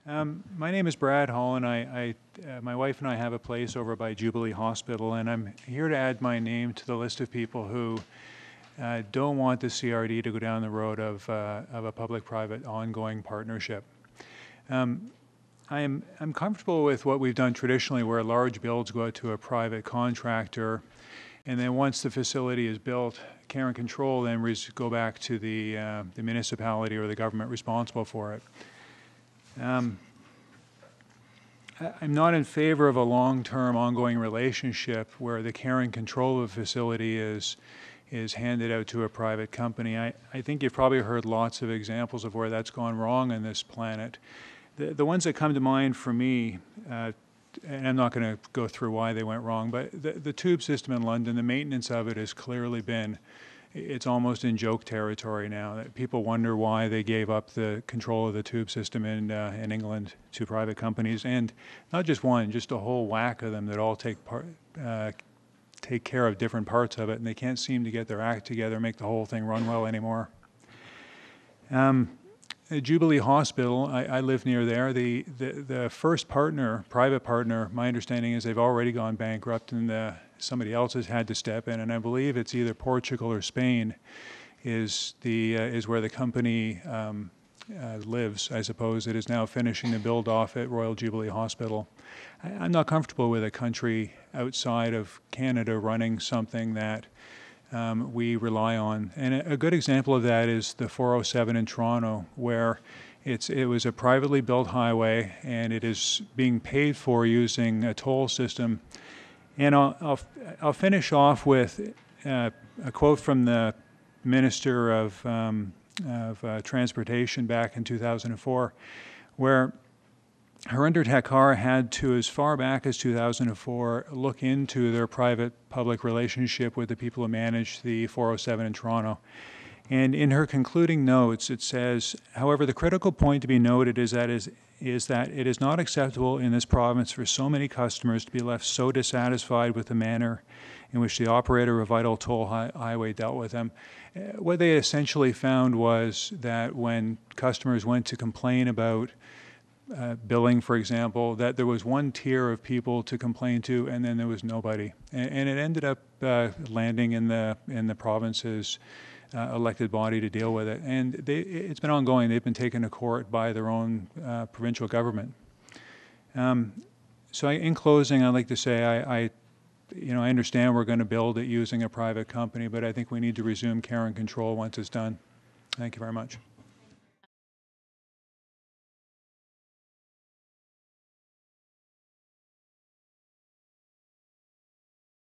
My name is Brad Hall, and my wife and I have a place over by Jubilee Hospital, and I'm here to add my name to the list of people who don't want the CRD to go down the road of a public-private ongoing partnership. I'm comfortable with what we've done traditionally, where large builds go out to a private contractor, and then once the facility is built, care and control then go back to the municipality or the government responsible for it. I'm not in favor of a long-term ongoing relationship where the care and control of a facility is handed out to a private company. I think you've probably heard lots of examples of where that's gone wrong on this planet. The ones that come to mind for me, and I'm not going to go through why they went wrong, but the tube system in London, the maintenance of it has clearly been, it's almost in joke territory now. That people wonder why they gave up the control of the tube system in England to private companies, and not just one, just a whole whack of them that all take care of different parts of it, and they can't seem to get their act together, make the whole thing run well anymore. Jubilee Hospital, I live near there. The first partner, private partner, my understanding is they've already gone bankrupt, and somebody else has had to step in, and I believe it's either Portugal or Spain is where the company lives, I suppose. It is now finishing the build off at Royal Jubilee Hospital. I'm not comfortable with a country outside of Canada running something that we rely on. And a good example of that is the 407 in Toronto, where it was a privately built highway, and it is being paid for using a toll system. And I'll finish off with a quote from the Minister of Transportation back in 2004, where Harinder Thakkar had to, as far back as 2004, look into their private-public relationship with the people who manage the 407 in Toronto. And in her concluding notes, it says, however, the critical point to be noted is that it is not acceptable in this province for so many customers to be left so dissatisfied with the manner in which the operator of a vital toll highway dealt with them. What they essentially found was that when customers went to complain about billing, for example, that there was one tier of people to complain to, and then there was nobody. And it ended up landing in the province's elected body to deal with it. And it's been ongoing. They've been taken to court by their own provincial government. So in closing, I'd like to say I understand we're going to build it using a private company, but I think we need to resume care and control once it's done. Thank you very much.